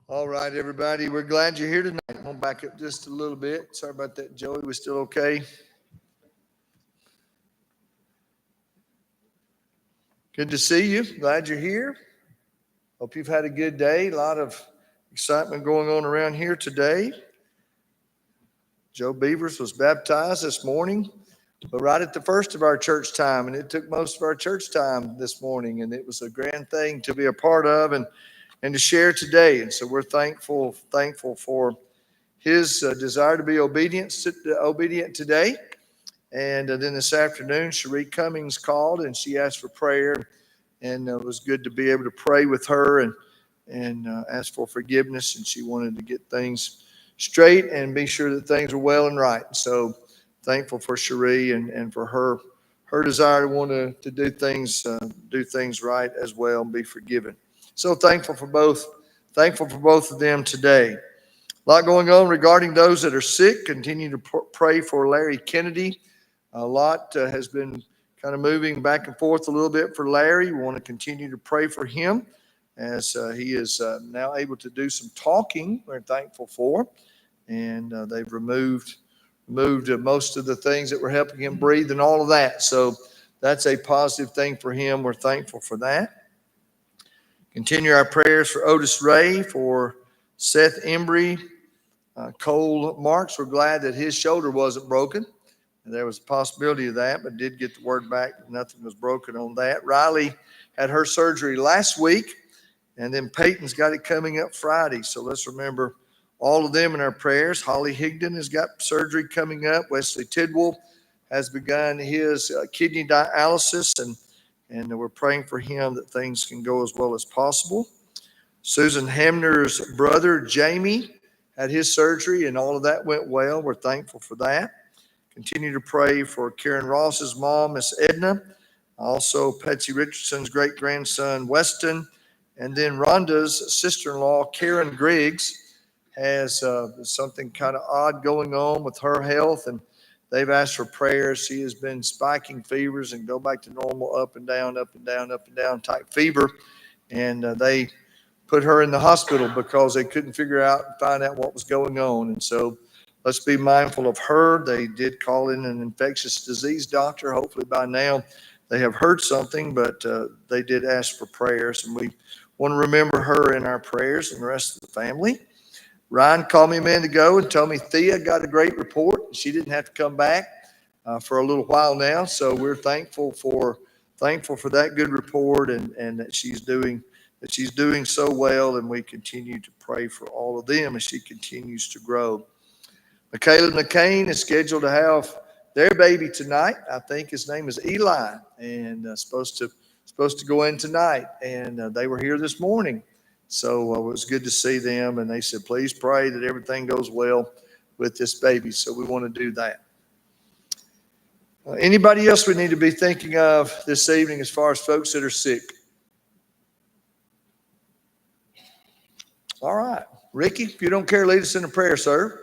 All right, everybody. We're glad you're here tonight. I'm going to back up just a little bit. Sorry about that, Joey. We're still okay. Good to see you. Glad you're here. Hope you've had a good day. A lot of excitement going on around here today. Joe Beavers was baptized this morning, but right at the first of our church time, and it took most of our church time this morning, and it was a grand thing to be a part of and to share today. And so we're thankful for his desire to be obedient today. And then this afternoon, Cherie Cummings called and she asked for prayer, and it was good to be able to pray with her and ask for forgiveness. And she wanted to get things straight and be sure that things were well and right. So thankful for Cherie and for her desire to want to do things right as well and be forgiven. So thankful for both of them today. A lot going on regarding those that are sick. Continue to pray for Larry Kennedy. A lot has been kind of moving back and forth a little bit for Larry. We want to continue to pray for him as he is now able to do some talking. We're thankful for, and they've removed most of the things that were helping him breathe and all of that. So that's a positive thing for him. We're thankful for that. Continue our prayers for Otis Ray, for Seth Embry, Cole Marks. We're glad that his shoulder wasn't broken. There was a possibility of that, but did get the word back that nothing was broken on that. Riley had her surgery last week, and then Peyton's got it coming up Friday. So let's remember all of them in our prayers. Holly Higdon has got surgery coming up. Wesley Tidwell has begun his kidney dialysis, and we're praying for him that things can go as well as possible. Susan Hamner's brother, Jamie, had his surgery, and all of that went well. We're thankful for that. Continue to pray for Karen Ross's mom, Miss Edna, also Patsy Richardson's great-grandson, Weston, and then Rhonda's sister-in-law, Karen Griggs, has something kind of odd going on with her health, and they've asked for prayers. She has been spiking fevers and go back to normal up and down type fever, and they put her in the hospital because they couldn't find out what was going on. And so let's be mindful of her. They did call in an infectious disease doctor. Hopefully by now they have heard something, but they did ask for prayers, and we want to remember her in our prayers and the rest of the family. Ryan called me a minute ago and told me Thea got a great report. She didn't have to come back for a little while now, so we're thankful for that good report and that she's doing so well, and we continue to pray for all of them as she continues to grow. Michaela McCain is scheduled to have their baby tonight. I think his name is Eli, and supposed to go in tonight. And they were here this morning, so it was good to see them. And they said, please pray that everything goes well with this baby. So we want to do that. Anybody else we need to be thinking of this evening as far as folks that are sick? All right. Ricky, if you don't care, lead us in a prayer, sir.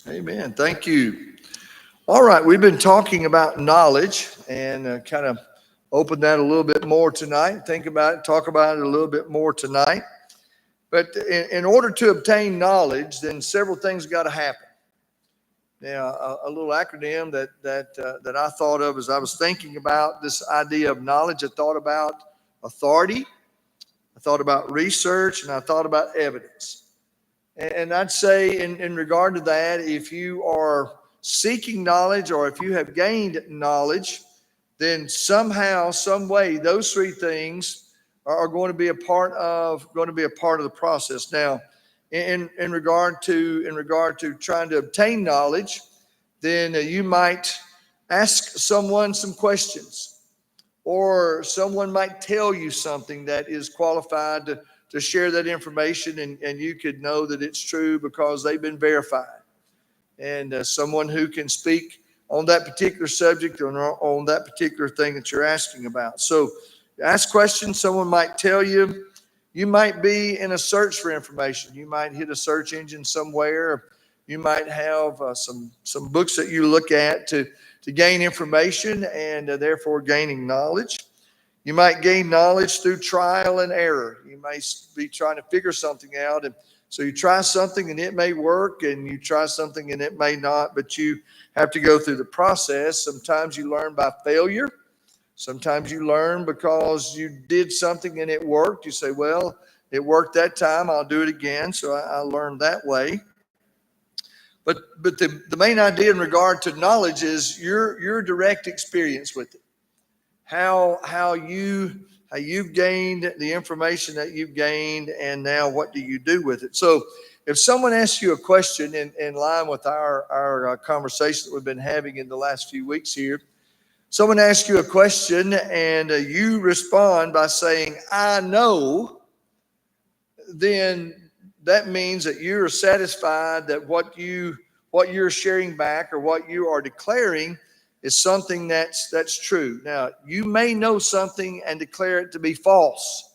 Amen. Thank you. All right. We've been talking about knowledge and kind of open that a little bit more tonight. Talk about it a little bit more tonight. But in order to obtain knowledge, then several things got to happen. Now, a little acronym that I thought of as I was thinking about this idea of knowledge. I thought about authority, I thought about research, and I thought about evidence. And I'd say in regard to that, if you are seeking knowledge or if you have gained knowledge, then somehow, some way, those three things are going to be a part of the process. Now, in regard to trying to obtain knowledge, then you might ask someone some questions, or someone might tell you something that is qualified to share that information, and you could know that it's true because they've been verified. and someone who can speak on that particular subject or on that particular thing that you're asking about. So ask questions. Someone might tell you. You might be in a search for information. You might hit a search engine somewhere. You might have some books that you look at to gain information and therefore gaining knowledge. You might gain knowledge through trial and error. You may be trying to figure something out, and so you try something and it may work, and you try something and it may not, but you have to go through the process. Sometimes you learn by failure. Sometimes you learn because you did something and it worked. You say, well, it worked that time, I'll do it again. So I learned that way. But the main idea in regard to knowledge is your direct experience with it. How you've gained the information that you've gained, and now what do you do with it? So if someone asks you a question in line with our conversation that we've been having in the last few weeks here, someone asks you a question and you respond by saying, I know, then that means that you're satisfied that what you're sharing back or what you are declaring is something that's true. Now, you may know something and declare it to be false.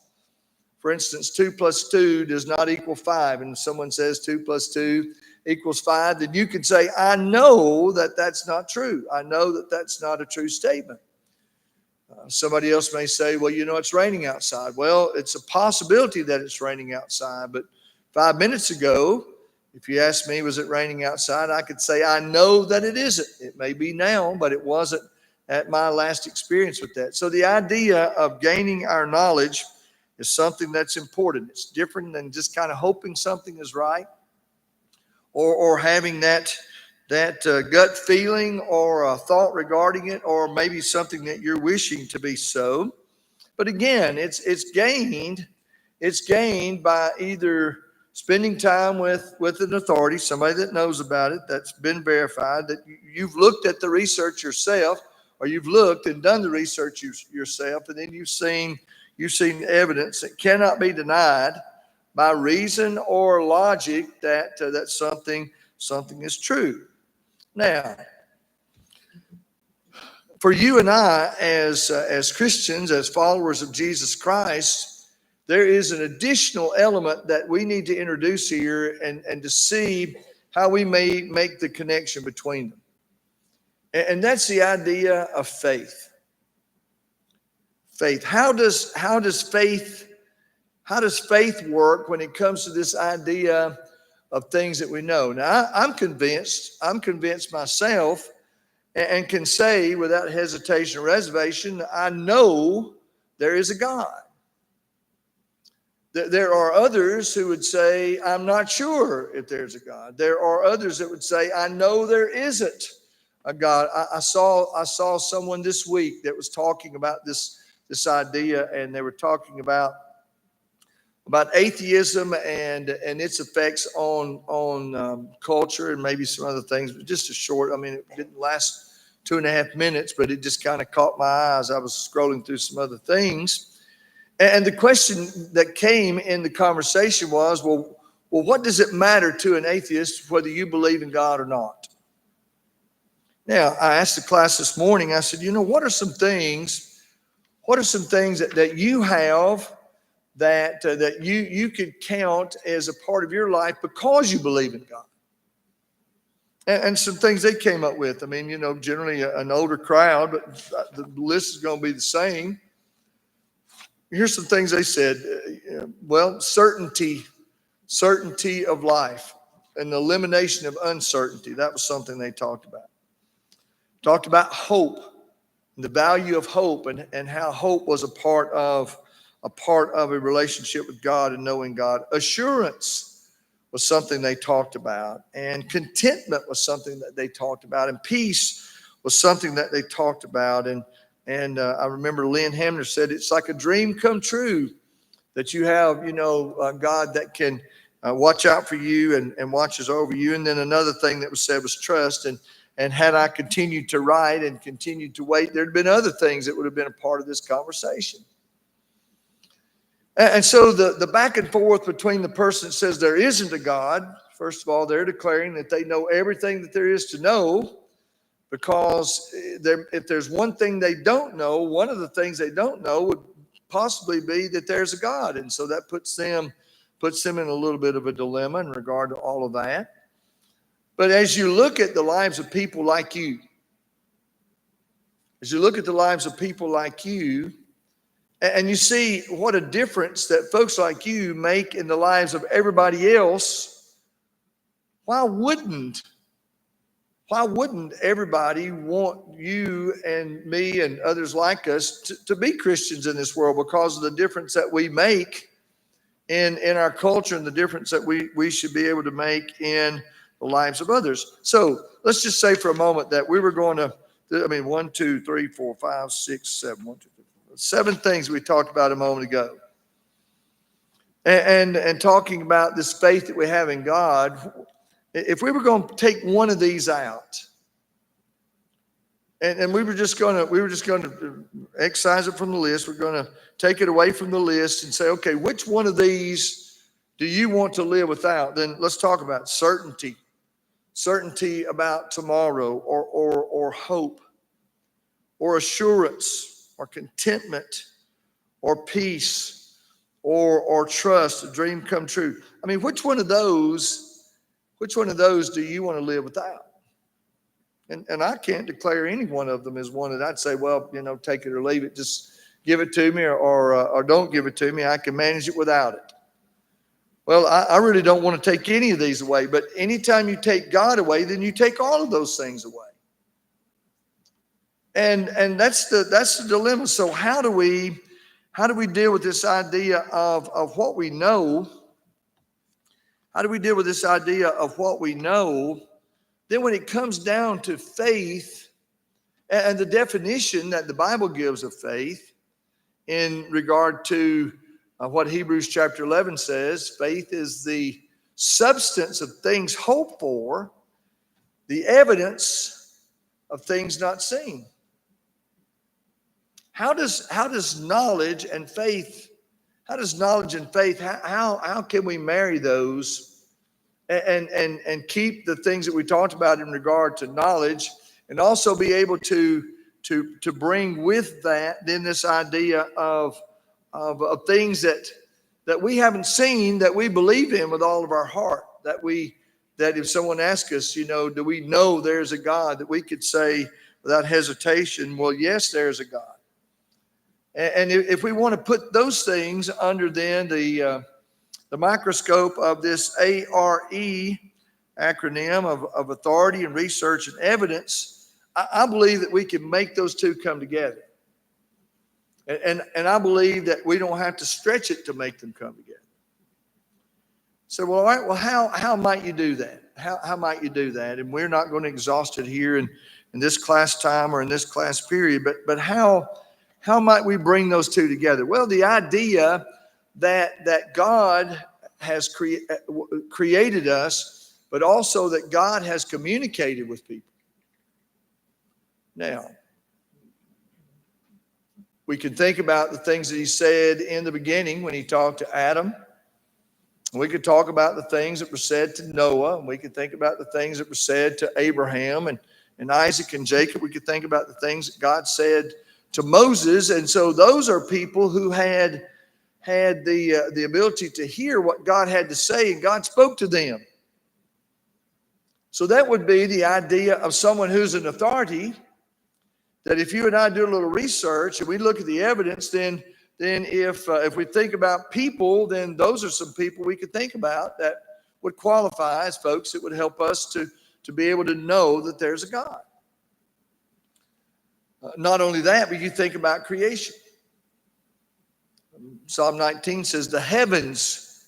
For instance, 2 + 2 does not equal 5, and someone says 2 + 2 equals 5, then you can say, I know that that's not true. I know that that's not a true statement. Somebody else may say, well, it's raining outside. Well, it's a possibility that it's raining outside, but 5 minutes ago, if you asked me, was it raining outside? I could say, I know that it isn't. It may be now, but it wasn't at my last experience with that. So the idea of gaining our knowledge is something that's important. It's different than just kind of hoping something is right, or having that gut feeling or a thought regarding it, or maybe something that you're wishing to be so. But again, it's gained by either spending time with an authority, somebody that knows about it, that's been verified, that you've looked at the research yourself, or you've looked and done the research yourself, and then you've seen evidence that cannot be denied by reason or logic that something is true. Now, for you and I, as Christians, as followers of Jesus Christ, there is an additional element that we need to introduce here and to see how we may make the connection between them. And that's the idea of faith. Faith. How does faith work when it comes to this idea of things that we know? Now, I'm convinced myself, and can say without hesitation or reservation, I know there is a God. There are others who would say, I'm not sure if there's a God. There are others that would say, I know there isn't a God. I saw someone this week that was talking about this idea, and they were talking about atheism and its effects on culture and maybe some other things. But just a short, it didn't last 2.5 minutes, but it just kind of caught my eyes. I was scrolling through some other things. And the question that came in the conversation was, well, what does it matter to an atheist whether you believe in God or not? Now, I asked the class this morning, I said, what are some things that you have that you could count as a part of your life because you believe in God? And some things they came up with. Generally an older crowd, but the list is going to be the same. Here's some things they said. Well, certainty of life and the elimination of uncertainty. That was something they talked about. Talked about hope, the value of hope, and how hope was a part of a relationship with God and knowing God. Assurance was something they talked about, and contentment was something that they talked about, and peace was something that they talked about. And I remember Lynn Hamner said it's like a dream come true that you have, God that can watch out for you and watches over you. And then another thing that was said was trust. And had I continued to write and continued to wait, there'd been other things that would have been a part of this conversation. And so the back and forth between the person that says there isn't a God First of all, they're declaring that they know everything that there is to know, because if there's one thing they don't know, one of the things they don't know would possibly be that there's a God. And so that puts them in a little bit of a dilemma in regard to all of that. But as you look at the lives of people like you, and you see what a difference that folks like you make in the lives of everybody else, why wouldn't everybody want you and me and others like us to be Christians in this world, because of the difference that we make in our culture and the difference that we should be able to make in the lives of others? So let's just say for a moment that we were going to, 1, 2, 3, 4, 5, 6, 7, 1, 2, 3, 4, 7 things we talked about a moment ago. And talking about this faith that we have in God, if we were going to take one of these out, and we were just going to excise it from the list, we're going to take it away from the list and say, okay, which one of these do you want to live without? Then let's talk about certainty about tomorrow, or hope, or assurance, or contentment, or peace, or trust, a dream come true. I mean, which one of those do you want to live without? And I can't declare any one of them as one that I'd say, well, take it or leave it. Just give it to me, or don't give it to me. I can manage it without it. Well, I really don't want to take any of these away. But anytime you take God away, then you take all of those things away. And that's the dilemma. So how do we deal with this idea of what we know? How do we deal with this idea of what we know? Then when it comes down to faith and the definition that the Bible gives of faith in regard to what Hebrews chapter 11 says, faith is the substance of things hoped for, the evidence of things not seen. How does knowledge and faith, how can we marry those and keep the things that we talked about in regard to knowledge, and also be able to bring with that then this idea of things that we haven't seen, that we believe in with all of our heart, that if someone asks us, do we know there's a God, that we could say without hesitation, well, yes, there's a God. And if we want to put those things under then the microscope of this ARE acronym of authority and research and evidence, I believe that we can make those two come together. And I believe that we don't have to stretch it to make them come together. So, well, all right, well, how might you do that? How might you do that? And we're not going to exhaust it here in this class time or in this class period, but how might we bring those two together? Well, the idea that God has created us, but also that God has communicated with people. Now, we can think about the things that he said in the beginning when he talked to Adam. We could talk about the things that were said to Noah. And we could think about the things that were said to Abraham and Isaac and Jacob. We could think about the things that God said to Moses. And so those are people who had the ability to hear what God had to say, and God spoke to them. So that would be the idea of someone who's an authority, that if you and I do a little research and we look at the evidence, then if we think about people, then those are some people we could think about that would qualify as folks that would help us to be able to know that there's a God. Not only that, but you think about creation. Psalm 19 says, the heavens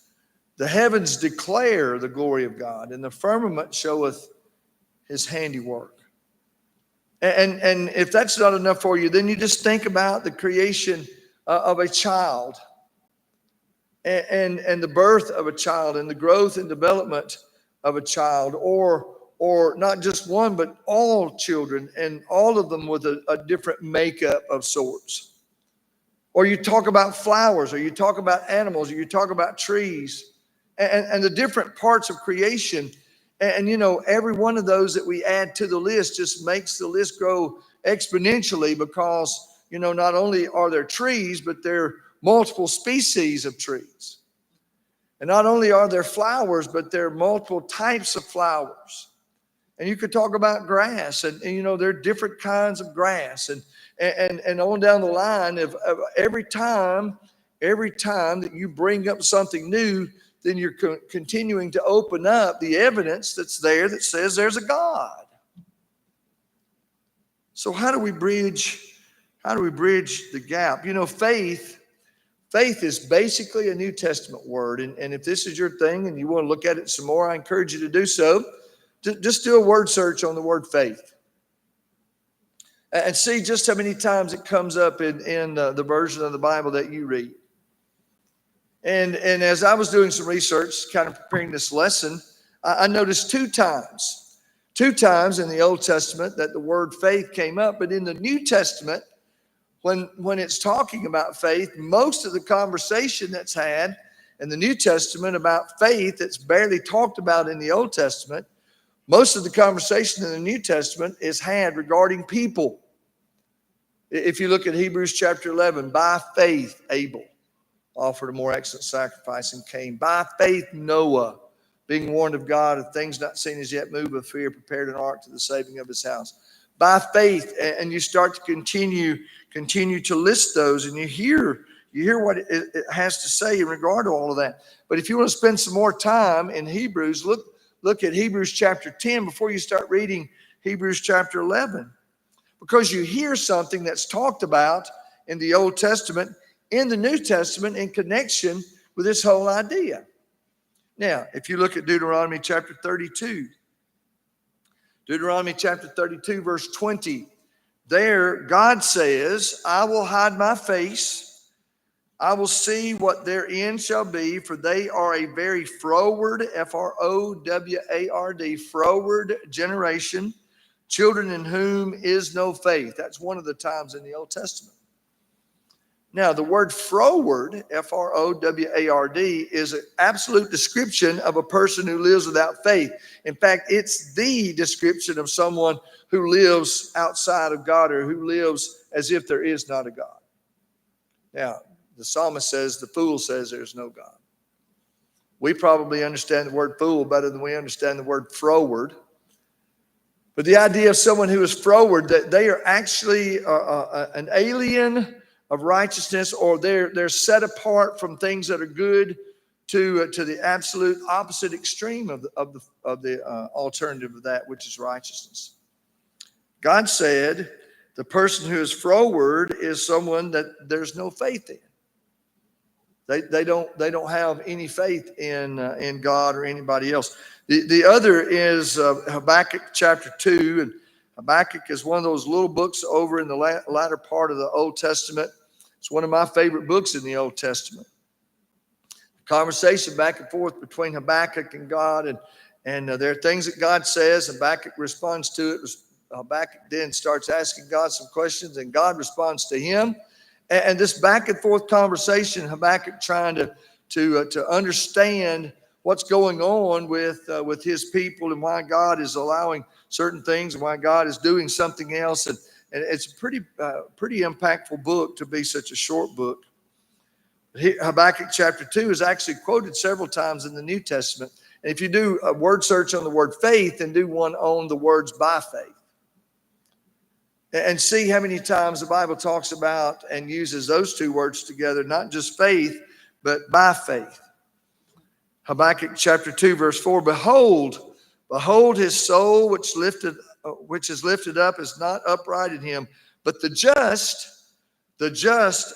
declare the glory of God, and the firmament showeth his handiwork. And if that's not enough for you, then you just think about the creation of a child and the birth of a child and the growth and development of a child, or not just one, but all children, and all of them with a different makeup of sorts. Or you talk about flowers, or you talk about animals, or you talk about trees. and the different parts of creation. And, every one of those that we add to the list just makes the list grow exponentially because, not only are there trees, but there are multiple species of trees. And not only are there flowers, but there are multiple types of flowers. And you could talk about grass, and there are different kinds of grass, and on down the line of every time that you bring up something new, then you're continuing to open up the evidence that's there that says there's a God. So how do we bridge the gap? Faith is basically a New Testament word, and if this is your thing and you want to look at it some more, I encourage you to do so. Just do a word search on the word faith and see just how many times it comes up in the version of the Bible that you read. And as I was doing some research, kind of preparing this lesson, I noticed two times in the Old Testament that the word faith came up. But in the New Testament, when it's talking about faith, most of the conversation that's had in the New Testament about faith that's barely talked about in the Old Testament, most of the conversation in the New Testament is had regarding people. If you look at Hebrews chapter 11, by faith, Abel offered a more excellent sacrifice and Cain. By faith, Noah, being warned of God of things not seen as yet, moved with fear, prepared an ark to the saving of his house. By faith, and you start to continue to list those, and you hear what it has to say in regard to all of that. But if you want to spend some more time in Hebrews, look at Hebrews chapter 10 before you start reading Hebrews chapter 11, because you hear something that's talked about in the Old Testament, in the New Testament, in connection with this whole idea. Now, if you look at Deuteronomy chapter 32, verse 20, there God says, I will hide my face. I will see what their end shall be, for they are a very froward, Froward, froward generation, children in whom is no faith. That's one of the times in the Old Testament. Now, the word froward, Froward, is an absolute description of a person who lives without faith. In fact, it's the description of someone who lives outside of God or who lives as if there is not a God. Now, the psalmist says, the fool says there's no God. We probably understand the word fool better than we understand the word froward. But the idea of someone who is froward, that they are actually an alien of righteousness, or they're set apart from things that are good to the absolute opposite extreme of the alternative of that, which is righteousness. God said the person who is froward is someone that there's no faith in. They don't have any faith in God or anybody else. The other is Habakkuk chapter 2, and Habakkuk is one of those little books over in the latter part of the Old Testament. It's one of my favorite books in the Old Testament. Conversation back and forth between Habakkuk and God, and there are things that God says, Habakkuk responds to it. Habakkuk then starts asking God some questions, and God responds to him. And this back and forth conversation, Habakkuk trying to understand what's going on with his people and why God is allowing certain things and why God is doing something else. And it's a pretty impactful book to be such a short book. Habakkuk chapter 2 is actually quoted several times in the New Testament. And if you do a word search on the word faith and do one on the words by faith, and see how many times the Bible talks about and uses those two words together, not just faith, but by faith. Habakkuk chapter 2, verse 4, behold his soul which is lifted up is not upright in him, but the just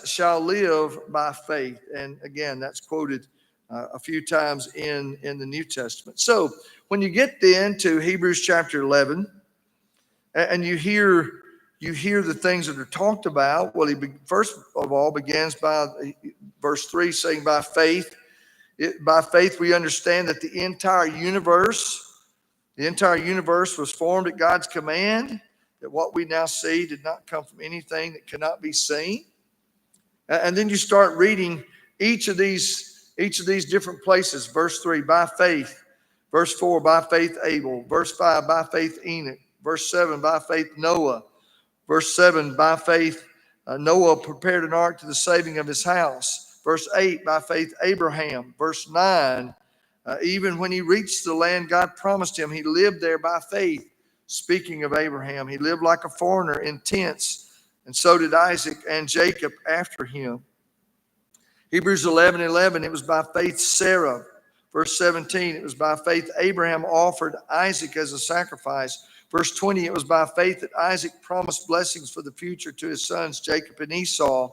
shall live by faith. And again, that's quoted a few times in the New Testament. So when you get then to Hebrews chapter 11, and you hear the things that are talked about, well, he first of all begins by verse 3 saying, by faith we understand that the entire universe was formed at God's command, that what we now see did not come from anything that cannot be seen. And then you start reading each of these each of these different places. Verse 3, by faith. Verse 4, by faith Abel. Verse 5, by faith Enoch. Verse 7, by faith Noah. Verse 7, by faith Noah prepared an ark to the saving of his house. Verse 8, by faith Abraham. Verse 9, even when he reached the land God promised him, he lived there by faith. Speaking of Abraham, he lived like a foreigner in tents, and so did Isaac and Jacob after him. Hebrews 11:11, it was by faith Sarah. Verse 17, it was by faith Abraham offered Isaac as a sacrifice. Verse 20, it was by faith that Isaac promised blessings for the future to his sons, Jacob and Esau.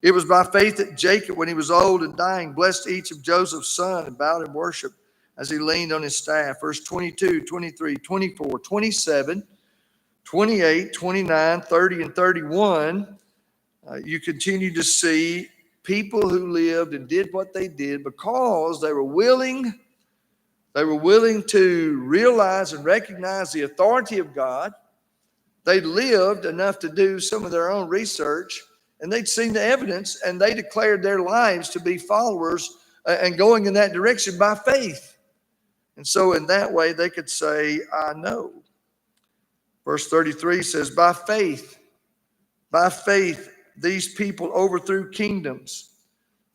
It was by faith that Jacob, when he was old and dying, blessed each of Joseph's sons and bowed in worship as he leaned on his staff. Verse 22, 23, 24, 27, 28, 29, 30, and 31, you continue to see people who lived and did what they did because they were willing to realize and recognize the authority of God. They lived enough to do some of their own research, and they'd seen the evidence, and they declared their lives to be followers and going in that direction by faith. And so in that way, they could say, I know. Verse 33 says, by faith, these people overthrew kingdoms.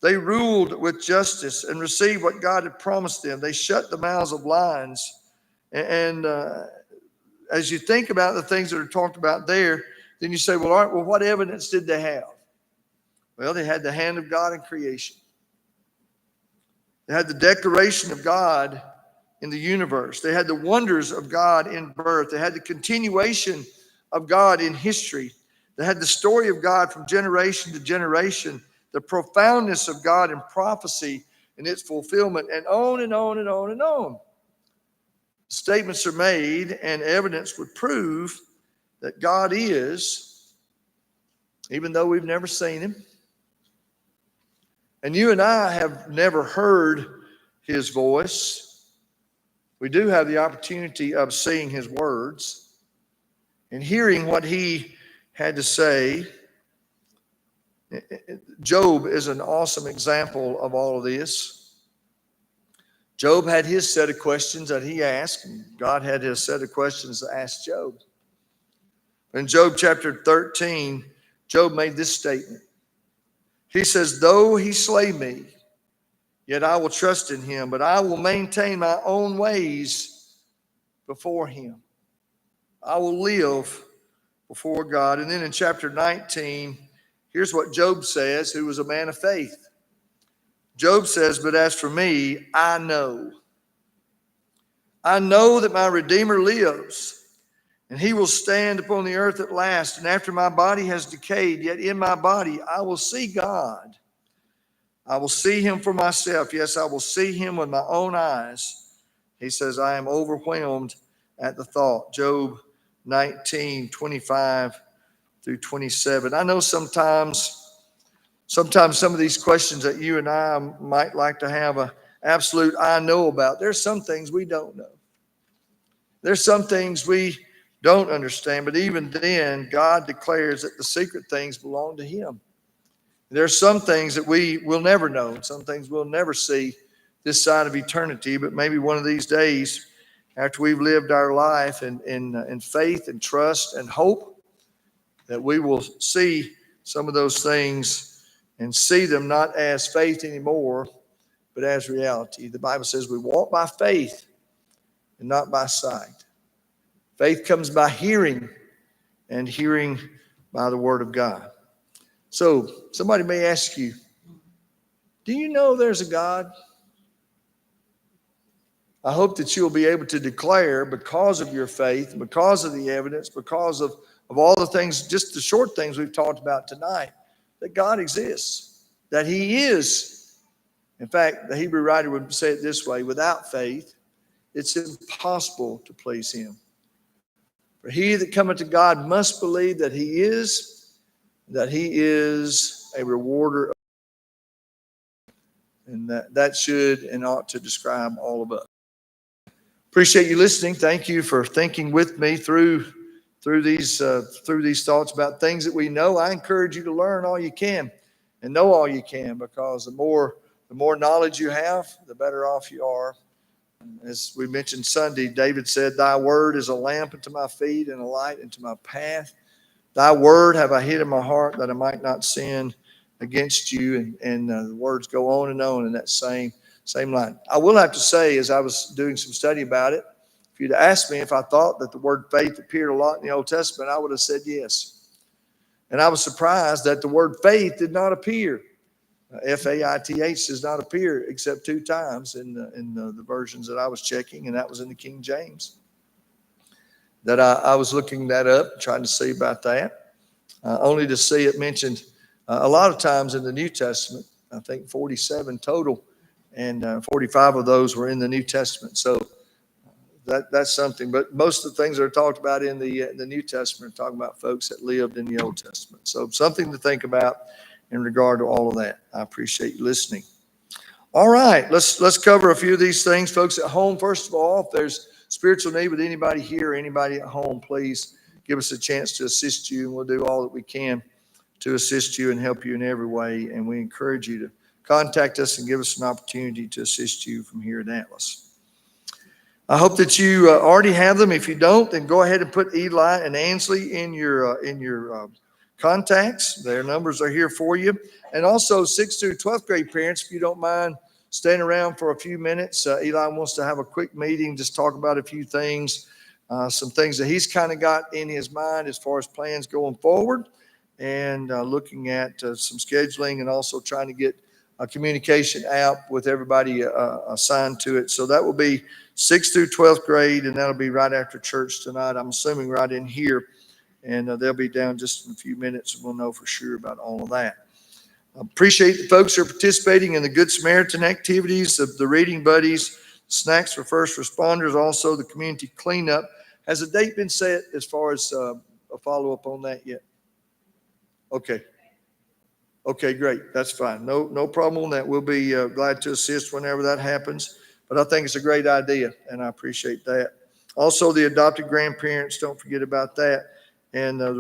They ruled with justice and received what God had promised them. They shut the mouths of lions. And as you think about the things that are talked about there, then you say, well, all right, well, what evidence did they have? Well, they had the hand of God in creation. They had the declaration of God in the universe. They had the wonders of God in birth. They had the continuation of God in history. They had the story of God from generation to generation, the profoundness of God in prophecy and its fulfillment, and on and on and on and on. Statements are made, and evidence would prove that God is, even though we've never seen him. And you and I have never heard his voice. We do have the opportunity of seeing his words and hearing what he had to say. Job is an awesome example of all of this. Job had his set of questions that he asked, and God had his set of questions to ask Job. In Job chapter 13, Job made this statement. He says, though he slay me, yet I will trust in him, but I will maintain my own ways before him. I will live before God. And then in chapter 19, here's what Job says, who was a man of faith. Job says, but as for me, I know that my Redeemer lives, and he will stand upon the earth at last. And after my body has decayed, yet in my body I will see God. I will see him for myself. Yes, I will see him with my own eyes. He says, I am overwhelmed at the thought. Job 19, 25 through 27. I know sometimes some of these questions that you and I might like to have an absolute I know about. There's some things we don't know. There's some things we don't understand, but even then, God declares that the secret things belong to him. There's some things that we will never know, some things we'll never see this side of eternity, but maybe one of these days, after we've lived our life in faith and trust and hope, that we will see some of those things and see them not as faith anymore, but as reality. The Bible says we walk by faith and not by sight. Faith comes by hearing, and hearing by the word of God. So somebody may ask you, do you know there's a God? I hope that you'll be able to declare, because of your faith, because of the evidence, because of all the things, just the short things we've talked about tonight, that God exists, that he is. In fact, the Hebrew writer would say it this way, without faith, it's impossible to please him. For he that cometh to God must believe that he is a rewarder. And that should and ought to describe all of us. Appreciate you listening. Thank you for thinking with me through these thoughts about things that we know. I encourage you to learn all you can and know all you can, because the more The more knowledge you have, the better off you are. As we mentioned Sunday, David said, "Thy word is a lamp unto my feet and a light unto my path. Thy word have I hid in my heart that I might not sin against you." And the words go on in that same line. I will have to say, as I was doing some study about it, if you'd asked me if I thought that the word faith appeared a lot in the Old Testament, I would have said yes. And I was surprised that the word faith did not appear. Faith does not appear except 2 times in the versions that I was checking, and that was in the King James. That I was looking that up, trying to see about that, only to see it mentioned a lot of times in the New Testament. I think 47 total, and 45 of those were in the New Testament. So that's something. But most of the things that are talked about in the New Testament are talking about folks that lived in the Old Testament. So something to think about in regard to all of that. I appreciate you listening. All right, let's cover a few of these things, folks at home. First of all, if there's spiritual need with anybody here or anybody at home, please give us a chance to assist you, and we'll do all that we can to assist you and help you in every way. And we encourage you to contact us and give us an opportunity to assist you from here at Atlas. I hope that you already have them. If you don't, then go ahead and put Eli and Ansley in your contacts. Their numbers are here for you. And also 6th through 12th grade parents, if you don't mind staying around for a few minutes. Eli wants to have a quick meeting, just talk about a few things, some things that he's kind of got in his mind as far as plans going forward, and looking at some scheduling, and also trying to get communication out with everybody assigned to it. So that will be 6th through 12th grade, and that'll be right after church tonight. I'm assuming right in here. And they'll be down just in a few minutes, and we'll know for sure about all of that. I appreciate the folks who are participating in the Good Samaritan activities, the reading buddies, snacks for first responders, also the community cleanup. Has a date been set as far as a follow-up on that yet? Okay. Okay, great. That's fine. No problem on that. We'll be glad to assist whenever that happens. But I think it's a great idea, and I appreciate that. Also, the adopted grandparents, don't forget about that. And the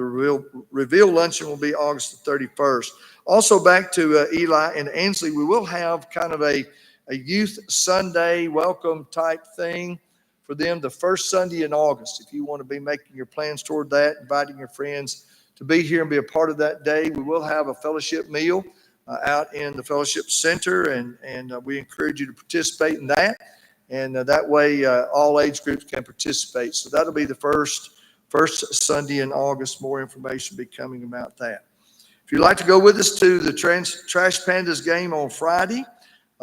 reveal luncheon will be August the 31st. Also, back to Eli and Ansley, we will have kind of a youth Sunday welcome type thing for them the first Sunday in August. If you want to be making your plans toward that, inviting your friends to be here and be a part of that day, we will have a fellowship meal out in the fellowship center, and we encourage you to participate in that. And that way, all age groups can participate. So that'll be the first Sunday in August. More information will be coming about that. If you'd like to go with us to the Trash Pandas game on Friday,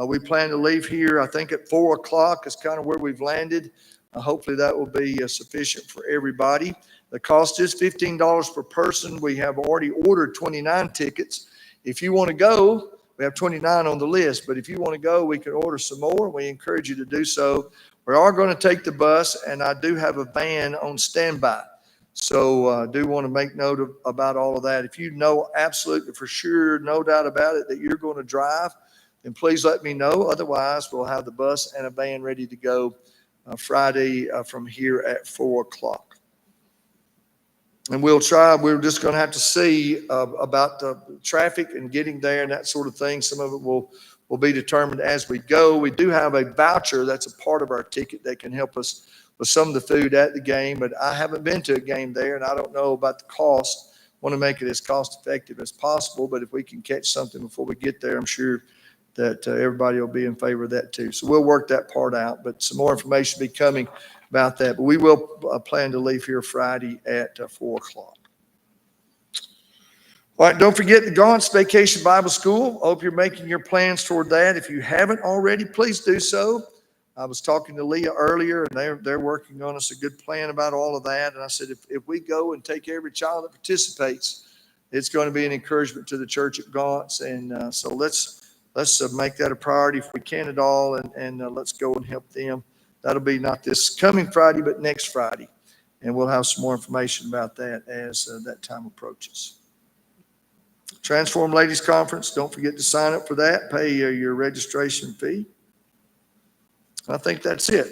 we plan to leave here, I think, at 4 o'clock is kind of where we've landed. Hopefully that will be sufficient for everybody. The cost is $15 per person. We have already ordered 29 tickets. If you want to go, we have 29 on the list, but if you want to go, we can order some more. We encourage you to do so. We are going to take the bus, and I do have a van on standby. So I do want to make note about all of that. If you know absolutely for sure, no doubt about it, that you're going to drive, then please let me know. Otherwise, we'll have the bus and a van ready to go Friday from here at 4 o'clock. And we're just going to have to see about the traffic and getting there and that sort of thing. Some of it will be determined as we go. We do have a voucher that's a part of our ticket that can help us with some of the food at the game, but I haven't been to a game there, and I don't know about the cost. Want to make it as cost effective as possible, but if we can catch something before we get there, I'm sure that everybody will be in favor of that too. So we'll work that part out, but some more information will be coming about that. But we will plan to leave here Friday at 4 o'clock. All right, don't forget the Gaunt's Vacation Bible School. I hope you're making your plans toward that. If you haven't already, please do so. I was talking to Leah earlier, and they're working on us a good plan about all of that. And I said, if we go and take every child that participates, it's going to be an encouragement to the church at Gaunt's. And so let's make that a priority if we can at all, and let's go and help them. That'll be not this coming Friday, but next Friday. And we'll have some more information about that as that time approaches. Transform Ladies Conference, don't forget to sign up for that. Pay your registration fee. I think that's it.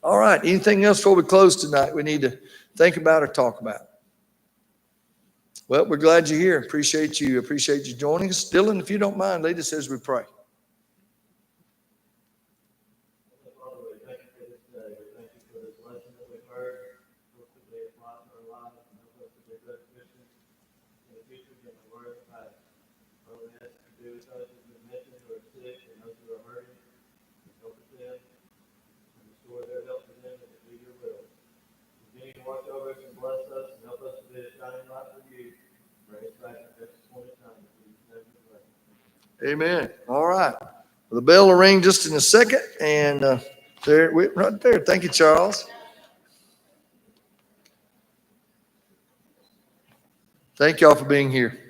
All right. Anything else before we close tonight we need to think about or talk about? Well, we're glad you're here. Appreciate you joining us. Dylan, if you don't mind, lead us as we pray. Amen. All right. Well, the bell will ring just in a second, and right there. Thank you, Charles. Thank y'all for being here.